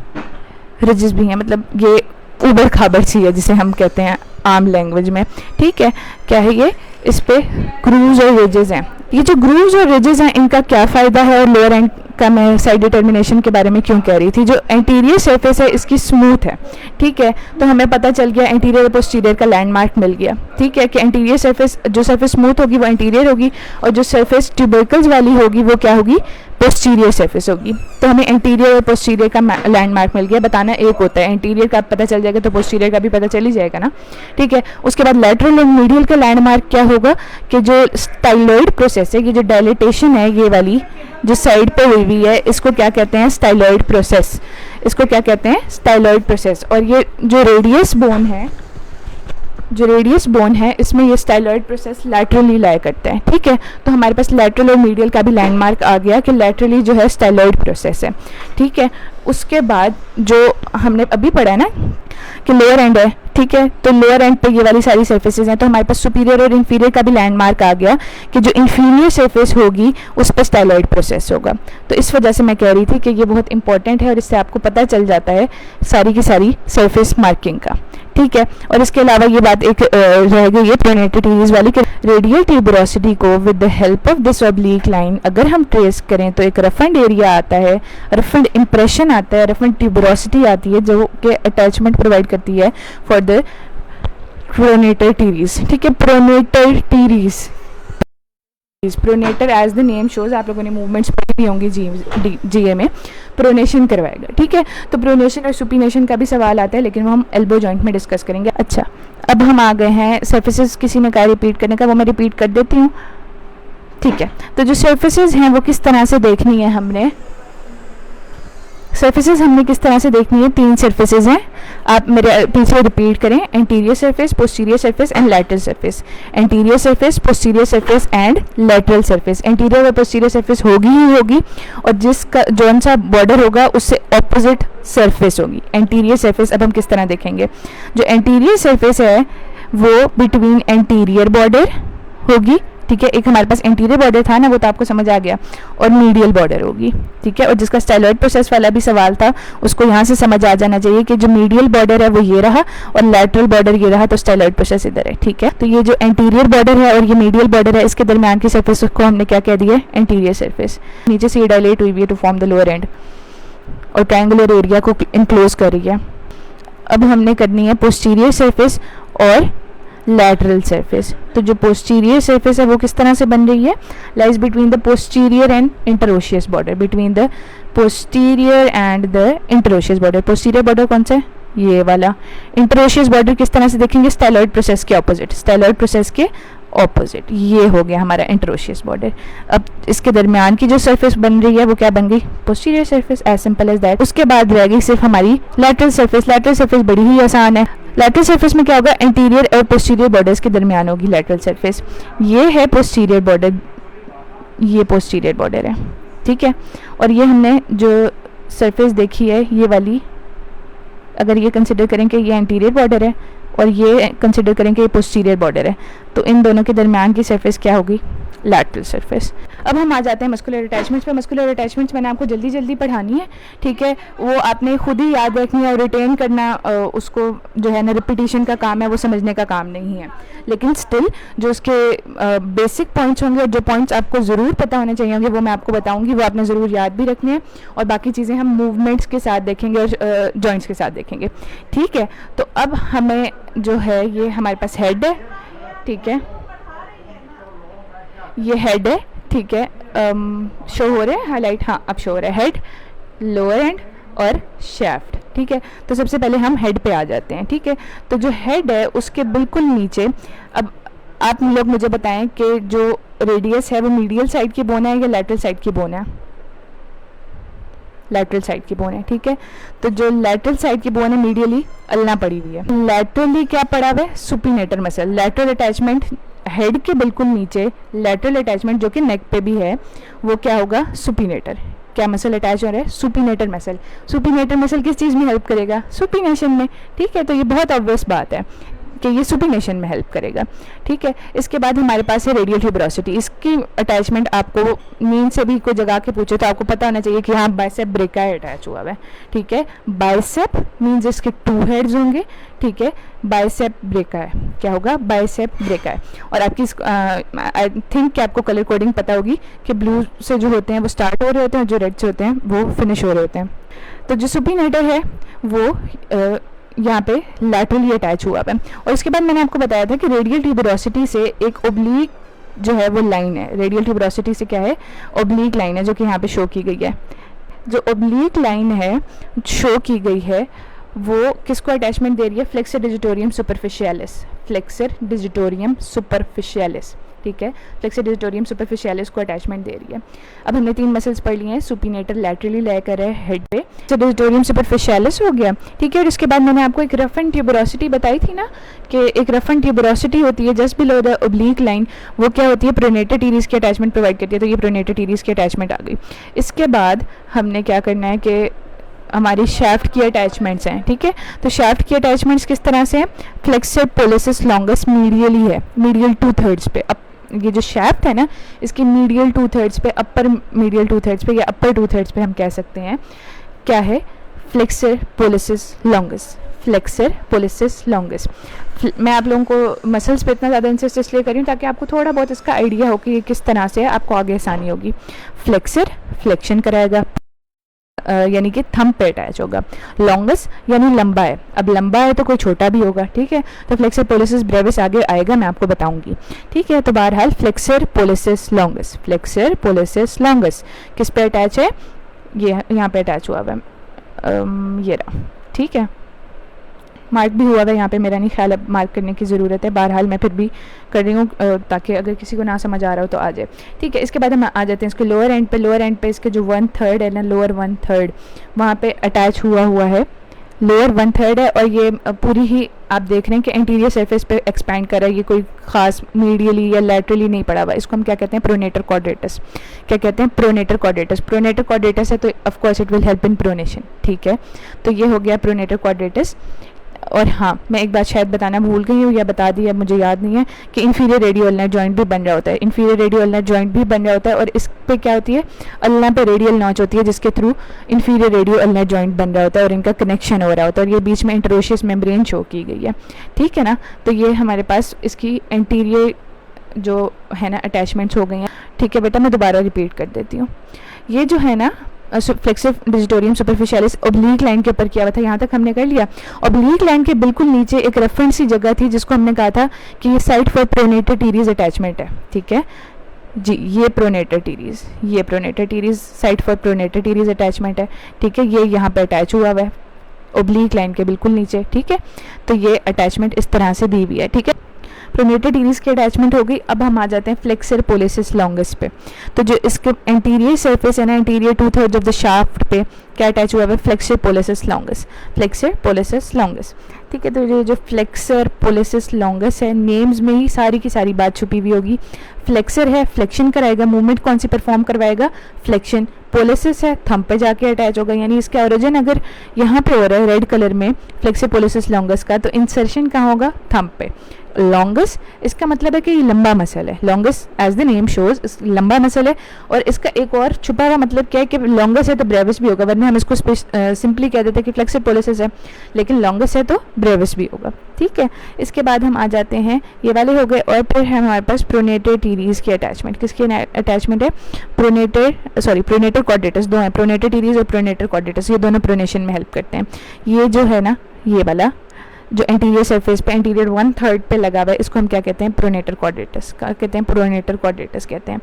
रिजेस भी हैं, मतलब ये उबड़ खाबड़ सी है जिसे हम कहते हैं आम लैंग्वेज में। ठीक है, क्या है ये, इस पे ग्रूव्स और रिजेस हैं। ये जो ग्रूव्स और रिजेस हैं इनका क्या फ़ायदा है, और लोअर एंड का मैं साइड डिटर्मिनेशन के बारे में क्यों कह रही थी। जो एंटीरियर सरफेस है इसकी स्मूथ है। ठीक है, तो हमें पता चल गया एंटीरियर और पोस्टीरियर का लैंडमार्क मिल गया। ठीक है, कि एंटीरियर सरफेस, जो सरफेस स्मूथ होगी वो एंटीरियर होगी, और जो सरफेस ट्यूबरकल्स वाली होगी वो क्या होगी, पोस्टीरियर सरफेस होगी। तो हमें एंटीरियर और पोस्टीरियर का लैंडमार्क मिल गया। बताना एक होता है, एंटीरियर का पता चल जाएगा तो पोस्टीरियर का भी पता चल ही जाएगा ना। ठीक है, उसके बाद लैटरल और मीडियल का लैंडमार्क क्या होगा कि जो स्टाइलॉइड प्रोसेस है, ये जो डायलेटेशन है ये वाली जो साइड पे हुई है, इसको क्या कहते हैं, स्टाइलॉइड प्रोसेस। इसको क्या कहते हैं, स्टाइलॉइड प्रोसेस। और ये जो रेडियस बोन है, जो रेडियस बोन है, इसमें ये स्टाइलॉइड प्रोसेस लैटरली लाई करता है। ठीक है, तो हमारे पास लैटरल और मीडियल का भी लैंडमार्क आ गया कि लैटरली जो है स्टाइलॉइड प्रोसेस है। ठीक है, उसके बाद जो हमने अभी पढ़ा है ना कि लोअर एंड है। ठीक है, तो लोअर एंड पे ये वाली सारी सर्फेसेज हैं, तो हमारे पास सुपीरियर और इंफीरियर का भी लैंडमार्क आ गया कि जो इंफीरियर सरफेस होगी उस पर स्टाइलॉइड प्रोसेस होगा। तो इस वजह से मैं कह रही थी कि ये बहुत इंपॉर्टेंट है और इससे आपको पता चल जाता है सारी की सारी सरफेस मार्किंग का। ठीक है, और इसके अलावा ये बात एक रह गई है प्रोनेटेड टीरीज वाली कि रेडियल ट्यूबरोसिटी को with the help of this oblique line अगर हम ट्रेस करें तो एक रफेंड एरिया आता है, रफेंड इंप्रेशन आता है, रफेंड ट्यूबरोसिटी आती है जो कि अटैचमेंट प्रोवाइड करती है फॉर द प्रोनेटेड टीरीज। ठीक है, pronated teres pronator as the name shows, आप लोगों ने मूवमेंट्स पढ़ी भी होंगी जीए में, प्रोनेशन करवाएगा। ठीक है, तो प्रोनेशन और सुपिनेशन का भी सवाल आता है, लेकिन वो हम एल्बो जॉइंट में डिस्कस करेंगे। अच्छा, अब हम आ गए हैं सर्फेसेस, किसी ने कहा रिपीट करने का, वो मैं रिपीट कर देती हूँ। ठीक है, तो जो सर्फेसेस हैं वो किस तरह से देखनी है हमने, सर्फेसेस हमने किस तरह से देखनी है, 3 सर्फेसेस हैं, आप मेरे पीछे रिपीट करें, anterior surface, posterior surface and lateral surface. Anterior surface, posterior surface and lateral surface. Anterior और पोस्टीरियर सरफेस होगी ही होगी, और जिसका जौन सा बॉर्डर होगा उससे ऑपोजिट सरफेस होगी एंटीरियर सरफेस। अब हम किस तरह देखेंगे, जो एंटीरियर सरफेस है वो बिटवीन एंटीरियर बॉर्डर होगी। ठीक है, एक हमारे पास एंटीरियर बॉर्डर था ना, वो तो आपको समझ आ गया, और मीडियल बॉर्डर होगी। ठीक है, और जिसका स्टाइलॉइड प्रोसेस वाला भी सवाल था उसको यहाँ से समझ आ जाना चाहिए कि जो मीडियल बॉर्डर है वो ये रहा और लैटरल बॉर्डर ये रहा, तो स्टाइलॉइड प्रोसेस इधर है। ठीक है, तो ये जो एंटीरियर बॉर्डर है और ये मीडियल बॉर्डर है, इसके दरमियान की सरफेस को हमने क्या कह दिया, एंटीरियर सरफेस। नीचे से ये डायलेट हुई है to form the lower end और ट्रायंगुलर एरिया को इनक्लोज कर रही है। अब हमने करनी है पोस्टीरियर सरफेस और लैटरल सरफेस। तो जो पोस्टीरियर सरफेस है वो किस तरह से बन रही है, lies between the posterior and interosseous border, between the posterior and the interosseous border. Posterior border कौन सा है, ये वाला। इंटरोशियस बॉर्डर किस तरह से देखेंगे, स्टाइलॉइड प्रोसेस के ऑपोजिट, स्टाइलॉइड प्रोसेस के ऑपोजिट, ये हो गया हमारा इंटरोशियस बॉर्डर। अब इसके दरमियान की जो सरफेस बन रही है वो क्या बन गई, posterior surface, as simple as that. उसके बाद रह गई सिर्फ हमारी लैटरल सरफेस। लैटरल सरफेस बड़ी ही आसान है। लैटरल सरफेस में क्या होगा, एंटीरियर और पोस्टीरियर बॉर्डर्स के दरमियान होगी लैटरल सरफेस। ये है पोस्टीरियर बॉर्डर, ये पोस्टीरियर बॉर्डर है। ठीक है, और ये हमने जो सरफेस देखी है ये वाली, अगर ये कंसिडर करें कि ये एंटीरियर बॉर्डर है और ये कंसिडर करें कि ये पोस्टीरियर बॉर्डर है, तो इन दोनों के दरमियान की सरफेस क्या होगी, लैटरल सरफेस। अब हम आ जाते हैं मस्कुलर अटैचमेंट्स पे। मस्कुलर अटैचमेंट्स मैंने आपको जल्दी जल्दी पढ़ानी है। ठीक है, वो आपने खुद ही याद रखनी है और रिटेन करना, उसको जो है ना रिपीटिशन का काम है, वो समझने का काम नहीं है। लेकिन स्टिल जो उसके बेसिक पॉइंट्स होंगे और जो पॉइंट्स आपको ज़रूर पता होने चाहिए होंगे वो मैं आपको बताऊंगी, वो आपने ज़रूर याद भी रखने हैं, और बाकी चीज़ें हम मूवमेंट्स के साथ देखेंगे और जॉइंट्स के साथ देखेंगे। ठीक है, तो अब हमें जो है ये हमारे पास हेड है। ठीक है, ये हेड है। ठीक है, शो हो रहा है हाईलाइट, हाँ अब शो हो रहा है, हेड, लोअर एंड और शैफ्ट। ठीक है, तो सबसे पहले हम हेड पे आ जाते हैं। ठीक है, तो जो हेड है उसके बिल्कुल नीचे, अब आप लोग मुझे बताएं कि जो रेडियस है वो मीडियल साइड की बोन है या लैटरल साइड की बोन है, लैटरल साइड की बोन है। ठीक है, तो जो लैटरल साइड की बोन है मीडियली अल्ना पड़ी हुई है, लैटरली क्या पड़ा हुआ है, supinator muscle. Lateral attachment head के बिल्कुल नीचे, लैटरल अटैचमेंट जो कि नेक पे भी है, वो क्या होगा, सुपिनेटर। क्या मसल अटैच हो रहा है, सुपिनेटर मसल। सुपिनेटर मसल किस चीज़ में हेल्प करेगा, सुपिनेशन में। ठीक है, तो ये बहुत ऑब्वियस बात है कि ये सुपिनेशन में हेल्प करेगा। ठीक है, इसके बाद हमारे पास है रेडियल ट्यूबरोसिटी। इसकी अटैचमेंट आपको नींद से भी कोई जगह के पूछे तो आपको पता होना चाहिए कि हाँ बाइसेप ब्रेकाई अटैच हुआ है। ठीक है, बाइसेप मीन्स इसके 2 हेड्स होंगे। ठीक है, बाइसेप ब्रेकाई क्या होगा, बाइसेप ब्रेकाई। और आपकी आई थिंक कि आपको कलर कोडिंग पता होगी कि ब्लू से जो होते हैं वो स्टार्ट हो रहे होते हैं और जो रेड से होते हैं वो फिनिश हो रहे होते हैं। तो जो सुपिनेटर है वो यहाँ पे लैटरली अटैच हुआ है। और इसके बाद मैंने आपको बताया था कि रेडियल ट्यूबरोसिटी से एक ओब्लीक जो है वो लाइन है, रेडियल ट्यूबरोसिटी से क्या है, ओब्लीक लाइन है, जो कि यहाँ पे शो की गई है। जो ओब्लीक लाइन है शो की गई है वो किसको अटैचमेंट दे रही है, flexor digitorum superficialis, flexor digitorum superficialis. ठीक है, फ्लेक्सर डिजिटोरियम सुपरफिशियलिस को अटैचमेंट दे रही है। अब हमने 3 मसल्स पढ़ लिए हैं, सुपिनेटर लैटरली लेकर है हेड पे, तो डिजिटोरियम सुपरफिशियलिस हो गया। ठीक है, और इसके बाद मैंने आपको एक रफ एंड ट्यूबरोसिटी बताई थी ना कि एक रफ एंड ट्यूबरोसिटी होती है just below the oblique line, वो क्या होती है, प्रोनेटर टीरीज की अटैचमेंट प्रोवाइड करती है। तो ये प्रोनेटर टीरीज की अटैचमेंट आ गई। इसके बाद हमने क्या करना है कि हमारी शैफ्ट की अटैचमेंट्स हैं। ठीक है, तो शैफ्ट की अटैचमेंट्स किस तरह से हैं, फ्लेक्सर पोलिसिस लॉन्गस मीडियली है, मीडियल 2/3 पे। अब ये जो शैफ्ट है ना इसकी मीडियल 2/3 पे, अपर मीडियल 2/3 पे या अपर 2/3 पे हम कह सकते हैं क्या है, flexor policies longus, flexor policies longus. मैं आप लोगों को मसल्स पे इतना ज़्यादा इंसिस्ट इसलिए करी हूँ ताकि आपको थोड़ा बहुत इसका आइडिया हो कि ये किस तरह से आपको आगे आसानी होगी। फ्लेक्सर फ्लेक्शन कराएगा, यानी कि थंब पे अटैच होगा। लॉन्गस यानी लंबा है, अब लंबा है तो कोई छोटा भी होगा, ठीक है। तो फ्लेक्सर पोलिसिस ब्रेविस आगे आएगा, मैं आपको बताऊंगी, ठीक है। तो बहरहाल flexor policies longus, flexor policies longus किस पे अटैच है, ये यहाँ पे अटैच हुआ हुआ है, ये रहा, ठीक है। मार्क भी हुआ है यहाँ पे, मेरा नहीं ख्याल अब मार्क करने की ज़रूरत है, बहरहाल मैं फिर भी कर रही हूँ ताकि अगर किसी को ना समझ आ रहा हो तो आ जाए, ठीक है। इसके बाद हम आ जाते हैं इसके लोअर एंड पे। लोअर एंड पे इसके जो 1/3 है ना, लोअर 1/3 वहाँ पे अटैच हुआ है, लोअर 1/3 है। और ये पूरी ही आप देख रहे हैं कि इंटीरियर सरफेस पे एक्सपैंड कर रहा है, ये कोई खास मीडियली या लैटरली नहीं पड़ा हुआ। इसको हम क्या कहते हैं, प्रोनेटर क्वाड्रेटस। क्या कहते हैं, प्रोनेटर क्वाड्रेटस। प्रोनेटर क्वाड्रेटस है तो of course it will help in pronation, ठीक है। तो ये हो गया प्रोनेटर क्वाड्रेटस। और हाँ, मैं एक बात शायद बताना भूल गई हूँ या बता दी है, मुझे याद नहीं है, कि इंफीरियर रेडियो अल्नर जॉइंट भी बन रहा होता है। इंफीरियर रेडियो अल्नर जॉइंट भी बन रहा होता है और इस पे क्या होती है, अल्ना पे रेडियल नॉच होती है जिसके through inferior radio ulnar joint बन रहा होता है और इनका कनेक्शन हो रहा होता है। और ये बीच में इंटरोशियस मेम्ब्रेन शो की गई है, ठीक है ना। तो ये हमारे पास इसकी इंटीरियर जो है ना अटैचमेंट्स हो गई हैं, ठीक है बेटा। मैं दोबारा रिपीट कर देती हूँ, ये जो है ना फ्लेक्सिव डिजिटोरियम सुपरफिशियलिस ओब्लीक लाइन के ऊपर किया हुआ था, यहाँ तक हमने कर लिया। ओब्लीक लाइन के बिल्कुल नीचे एक रेफरेंस सी जगह थी जिसको हमने कहा था कि ये site for pronator teres attachment है, ठीक है जी। ये प्रोनेटर टीरीज, ये pronator teres site for pronator teres attachment है, ठीक है। ये यहाँ पे अटैच हुआ है ओब्लीक लाइन के बिल्कुल नीचे, ठीक है। तो ये अटैचमेंट इस तरह से दी हुई है, ठीक है। प्रोनेटर टीरीज की अटैचमेंट हो गई। अब हम आ जाते हैं फ्लेक्सर पोलिसिस लॉन्गस पे। तो जो इसके एंटीरियर सरफेस है ना, इंटीरियर 2/3 ऑफ द शाफ्ट पे क्या अटैच हुआ है, flexor policies longus, flexor policies longus, ठीक है। तो ये जो फ्लेक्सर पोलिसिस लॉन्गस है, नेम्स में ही सारी की सारी बात छुपी हुई होगी। फ्लेक्सर है, फ्लेक्शन कराएगा, मूवमेंट कौन सी परफॉर्म करवाएगा, फ्लेक्शन। पोलिसिस है, थंब पे जाके अटैच होगा, यानी इसका ओरिजिन अगर यहाँ पे हो रहा है रेड कलर में फ्लेक्सर पोलिसिस लॉन्गस का, तो इंसर्शन कहाँ होगा, थंब पे। लॉन्गस इसका मतलब है कि ये लंबा मसल है, longus as the name shows लंबा मसल है। और इसका एक और छुपा हुआ मतलब क्या है कि लॉन्गस है तो ब्रेविस भी होगा, वरना हम इसको सिंपली कह देते हैं कि फ्लेक्सर पोलिसिस है, लेकिन लॉन्गस है तो ब्रेविस भी होगा, ठीक है। इसके बाद हम आ जाते हैं, ये वाले हो गए। और फिर है हमारे पास प्रोनेटर टीरीज की अटैचमेंट। किसकी अटैचमेंट है, प्रोनेटर क्वाड्रेटस, दो हैं, प्रोनेटर टीरीज और प्रोनेटर क्वाड्रेटस, ये दोनों प्रोनेशन में हेल्प करते हैं। ये जो है ना, ये वाला जो एंटीरियर सरफेस पे इंटीरियर 1/3 पे लगा हुआ है, इसको हम क्या कहते हैं, प्रोनेटर क्वाड्रेटस का कहते हैं, प्रोनेटर क्वाड्रेटस कहते हैं,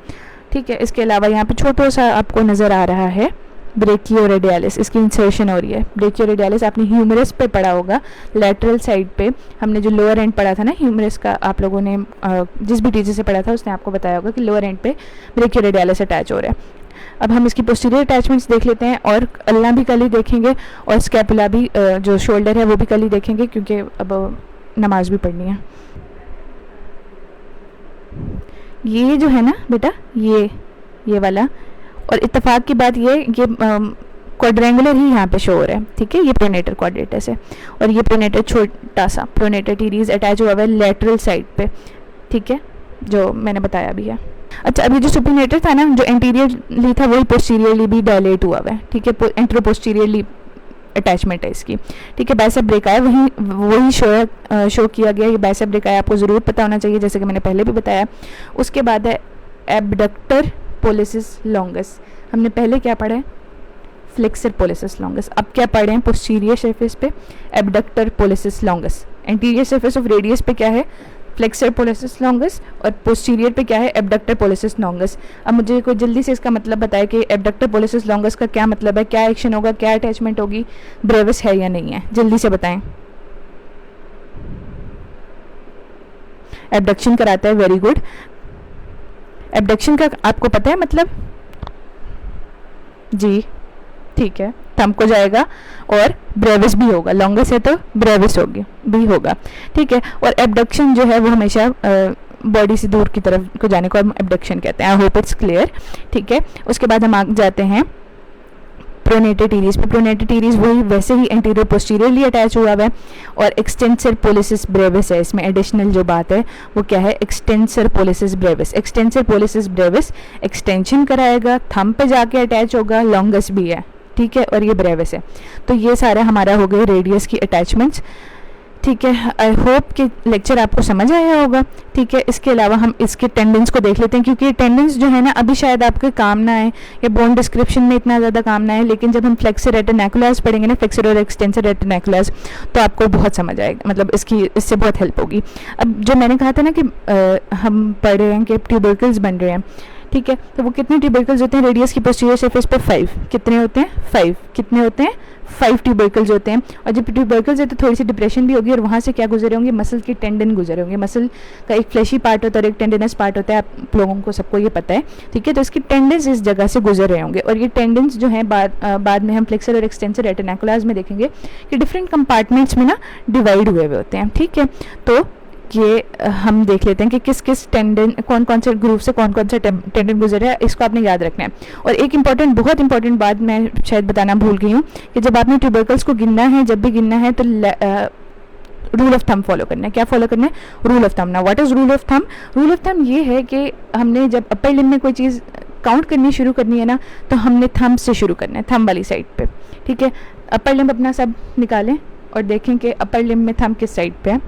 ठीक है। इसके अलावा यहाँ पे छोटा सा आपको नज़र आ रहा है ब्रेकियोरेडियालिस, इसकी इंसर्शन हो रही है। ब्रेकियोरेडियालिस आपने ह्यूमरस पे पढ़ा होगा, लेटरल साइड पे। हमने जो लोअर एंड पढ़ा था ना ह्यूमरस का, आप लोगों ने जिस भी टीचर से पढ़ा था उसने आपको बताया होगा कि लोअर एंड पे ब्रेकियोरेडियालिस अटैच हो रहा है। अब हम इसकी पोस्टीरियर अटैचमेंट्स देख लेते हैं, और अल्ना भी कल ही देखेंगे, और स्कैपुला भी जो शोल्डर है वो भी कल ही देखेंगे, क्योंकि अब नमाज भी पढ़नी है। ये जो है ना बेटा, ये वाला, और इत्तेफाक की बात ये क्वाड्रेंगुलर ही यहाँ पे शो हो रहा है, ठीक है। ये प्रोनेटर क्वाड्रेटस है, और ये प्रोनेटर छोटा सा प्रोनेटर टीरीज अटैच हुआ है लेटरल साइड पे, ठीक है, जो मैंने बताया भी है। अच्छा, अभी जो सुपिनेटर था ना, जो एंटीरियरली था वही पोस्टीरियरली भी डायलेट हुआ है, ठीक है। एंट्रोपोस्टीरियरली अटैचमेंट है इसकी, ठीक है। बाइसेप ब्रेकाया वही शो किया गया। ये बाइसेप ब्रेकाया आपको ज़रूर पता होना चाहिए, जैसे कि मैंने पहले भी बताया। उसके बाद है एबडक्टर पोलिसिस लॉन्गस। हमने पहले क्या पढ़ा है, फ्लेक्सर पोलिसिस लॉन्गस। अब क्या पढ़ रहे हैं, पोस्टीरियर सरफेस पे abductor policies longus. Anterior surface of radius पे क्या है, फ्लेक्सर पोलिसिस लॉन्गस, और पोस्टीरियर पे क्या है, एबडक्टर पोलिसिस लॉन्गस। अब मुझे कोई जल्दी से इसका मतलब बताए कि एबडक्टर पोलिसिस लॉन्गस का क्या मतलब है, क्या एक्शन होगा, क्या अटैचमेंट होगी, ब्रेविस है या नहीं है, जल्दी से बताएं। एबडक्शन कराता है, वेरी गुड। एबडक्शन का आपको पता है मतलब, जी ठीक है, थंब को जाएगा और ब्रेविस भी होगा, लॉन्गेस्ट है तो ब्रेविस होगी भी होगा, ठीक है। और एबडक्शन जो है वो हमेशा बॉडी से दूर की तरफ को जाने को हम एबडक्शन कहते हैं। आई होप इट्स क्लियर, ठीक है। उसके बाद हम आ जाते हैं प्रोनेटर टीरीज पे। प्रोनेटर टीरीज वही वैसे ही एंटीरियर पोस्टीरियरली अटैच हुआ है, और एक्सटेंसर पोलिसिस ब्रेविस है। इसमें एडिशनल जो बात है वो क्या है, extensor policies Brevis. Extensor policies Brevis extension कराएगा, थंब पे जाके अटैच होगा, लॉन्गेस्ट भी है, ठीक है, और ये ब्रेविस है। तो ये सारा हमारा हो गए रेडियस की अटैचमेंट्स। ठीक है, आई होप कि लेक्चर आपको समझ आया होगा। ठीक है, इसके अलावा हम इसके टेंडेंस को देख लेते हैं, क्योंकि टेंडेंस जो है ना अभी शायद आपके काम ना आए या बोन डिस्क्रिप्शन में इतना ज़्यादा काम ना आए, लेकिन जब हम फ्लेक्सर रेटिनैकुलर्स पढ़ेंगे ना, फ्लेक्सर और एक्सटेंसर रेटिनैकुलर्स, तो आपको बहुत समझ आएगा, मतलब इससे बहुत हेल्प होगी। अब जो मैंने कहा था ना कि हम पढ़ रहे हैं कि ट्यूबरकल्स बन रहे हैं, ठीक है, तो वो कितने ट्यूबरकल्स होते हैं रेडियस की पोस्टीरियर सरफेस पे? 5। कितने होते हैं? 5। कितने होते हैं? 5 ट्यूबरकल्स होते हैं। और जब ट्यूबरकल्स है तो थोड़ी सी डिप्रेशन भी होगी, और वहाँ से क्या गुजरे होंगे? मसल के टेंडन गुजरे होंगे। मसल का एक फ्लैशी पार्ट होता है और एक टेंडनस पार्ट होता है, आप लोगों को सबको ये पता है। ठीक है, तो इसकी टेंडेंस इस जगह से गुजर रहे होंगे, और ये टेंडेंस जो है बाद में हम फ्लेक्सर और एक्सटेंसर रेटिनैकुलर्स में देखेंगे कि डिफरेंट कंपार्टमेंट्स में ना डिवाइड हुए होते हैं। ठीक है, तो ये हम देख लेते हैं कि किस किस टेंडन, कौन कौन से ग्रुप से कौन कौन सा टेंडन गुजरा है, इसको आपने याद रखना है। और एक इंपॉर्टेंट, बहुत इंपॉर्टेंट बात मैं शायद बताना भूल गई हूँ कि जब आपने ट्यूबरकल्स को गिनना है, जब भी गिनना है तो रूल ऑफ थंब फॉलो करना है। क्या फॉलो करना है? Rule of thumb. ना what is rule of thumb? Rule of thumb ये है कि हमने जब अपर लिम्ब में कोई चीज़ काउंट करनी शुरू करनी है ना, तो हमने थंब से शुरू करना है, थंब वाली साइड पे। ठीक है, अपर लिम्ब अपना सब निकालें और देखें कि अपर लिम्ब में थंब किस साइड पे है?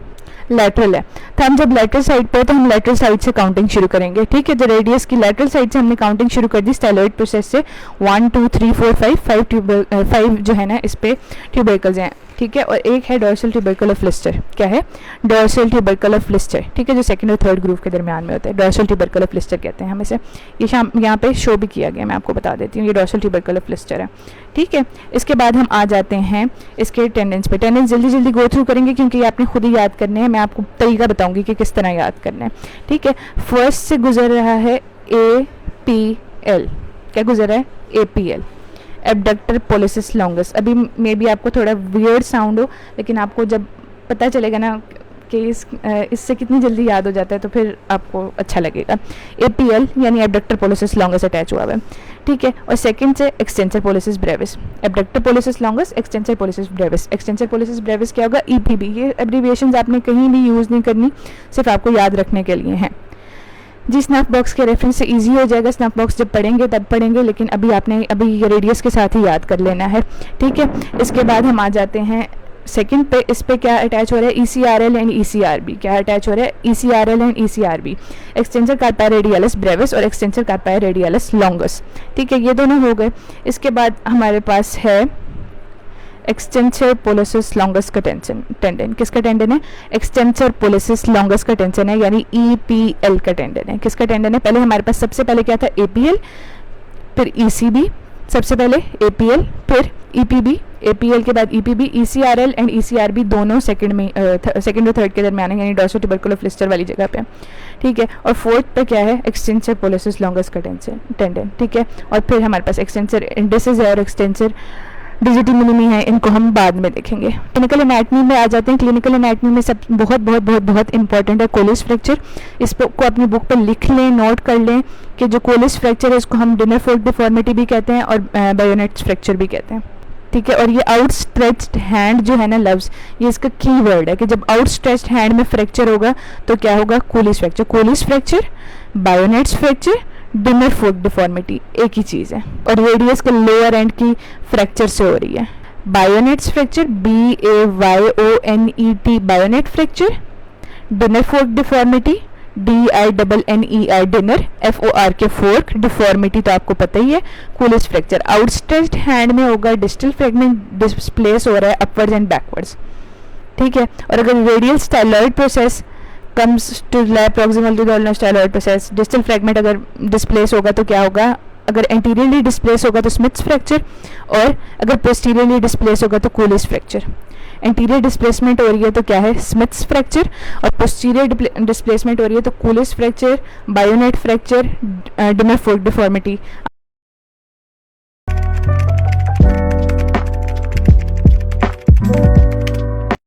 लैटरल है। थंब जब लैटरल साइड पे है तो हम लैटरल साइड से काउंटिंग शुरू करेंगे। ठीक है, तो रेडियस की लैटरल साइड से हमने काउंटिंग शुरू कर दी स्टाइलॉइड प्रोसेस से। 1 2 3 4 5 जो है ना इस पे ट्यूबरकल्स हैं। ठीक है, और एक है डोर्सल ट्यूबरकल ऑफ लिस्टर। क्या है? Dorsal tubercle of Lister. ठीक है, जो सेकंड और थर्ड ग्रुप के दरमियान में होता है, डोर्सल ट्यूबरकल ऑफ लिस्टर कहते हैं हम इसे। ये यहाँ पे शो भी किया गया, मैं आपको बता देती हूँ, ये डोर्सल ट्यूबरकल ऑफ लिस्टर है। ठीक है, इसके बाद हम आ जाते हैं इसके टेंडेंस पे। टेंडेंस जल्दी जल्दी गो थ्रू करेंगे क्योंकि ये आपने खुद ही याद करने हैं, मैं आपको तरीका बताऊंगी कि किस तरह याद करना है। ठीक है, फर्स्ट से गुजर रहा है APL। क्या गुजर रहा है? APL, abductor policies longus. अभी मे बी आपको थोड़ा वियर्ड साउंड हो, लेकिन आपको जब पता चलेगा ना कि इससे कितनी जल्दी याद हो जाता है तो फिर आपको अच्छा लगेगा। APL यानी एबडक्टर पोलिसिस लॉन्गस अटैच हुआ है। ठीक है, और सेकंड से extensor policies Brevis. Abductor policies longus, extensor policies Brevis. Extensor policies Brevis क्या होगा? EPB। ये एब्रीविएशंस आपने कहीं भी यूज़ नहीं करनी, सिर्फ आपको याद रखने के लिए हैं। जी, स्नैप बॉक्स के रेफरेंस से इजी हो जाएगा, स्नैप बॉक्स जब पढ़ेंगे तब पढ़ेंगे, लेकिन अभी ये रेडियस के साथ ही याद कर लेना है। ठीक है, इसके बाद हम आ जाते हैं सेकंड पे। इस पे क्या अटैच हो रहा है? ECRL and ECRB। क्या अटैच हो रहा है? ECRL and ECRB, extensor कार्पाई radialis Brevis और एक्सटेंसर कार्पाई रेडियलिस लॉन्गस। ठीक है, ये दोनों हो गए। इसके बाद हमारे पास है एक्सटेंसर पोलिसिस लॉन्गस का टेंडन। किसका टेंडन है? एक्सटेंसर पोलिसिस लॉन्गस का टेंडन है, यानी EPL का टेंडन है। किसका टेंडन है? पहले हमारे पास सबसे पहले क्या था? APL, फिर ECB, सबसे पहले APL, फिर EPB, APL के बाद EPB, ECRL एंड ECRB दोनों सेकंड और थर्ड के दरमियान है, यानी डोर्सल ट्यूबरकल ऑफ लिस्टर वाली जगह पे। ठीक है, और फोर्थ पे क्या है? एक्सटेंसर पोलिसिस लॉन्गस का टेंडन। ठीक है, और फिर हमारे पास एक्सटेंसर इंडिसेस है और एक्सटेंसर डिजिटी मिनिमी है, इनको हम बाद में देखेंगे। क्लिनिकल एनाटमी में आ जाते हैं। क्लिनिकल एनाटमी में सब बहुत बहुत बहुत बहुत इंपॉर्टेंट है कोलिस फ्रैक्चर। इसको अपनी बुक पर लिख लें, नोट कर लें कि जो कोलिस फ्रैक्चर है इसको हम डिनर फोर्क डिफॉर्मिटी भी कहते हैं और बायोनेट्स फ्रैक्चर भी कहते हैं। ठीक है, और ये आउटस्ट्रेच्ड हैंड जो है ना लव्स, ये इसका की वर्ड है कि जब आउटस्ट्रेच्ड हैंड में फ्रैक्चर होगा तो क्या होगा? Colles fracture. Colles fracture, bayonets fracture, dinner fork deformity एक ही चीज़ है, और रेडियस के लोअर एंड की फ्रैक्चर से हो रही है। Bayonets fracture, BAYONET, bayonet fracture. Dinner fork deformity, DINNER, dinner, FOR के फोर्क, डिफॉर्मिटी तो आपको पता ही है, कोलिस फ्रैक्चर। आउटस्ट्रेच्ड हैंड में होगा डिस्टल फ्रैगमेंट डिस्प्लेस हो रहा है अपवर्ड्स एंड बैकवर्ड्स। ठीक है, और अगर radial styloid process comes to lie proximal to the ulnar styloid process, distal fragment अगर डिस्प्लेस होगा तो क्या होगा? अगर एंटीरियरली डिस्प्लेस होगा तो स्मिथ्स फ्रैक्चर, और अगर पोस्टीरियरली डिस्प्लेस होगा तो कोलिस फ्रैक्चर। एंटीरियर डिस्प्लेसमेंट हो रही है तो क्या है? स्मिथ्स फ्रैक्चर, और पोस्टीरियर डिस्प्लेसमेंट हो रही है तो Colles fracture, bayonet fracture, dinner fork deformity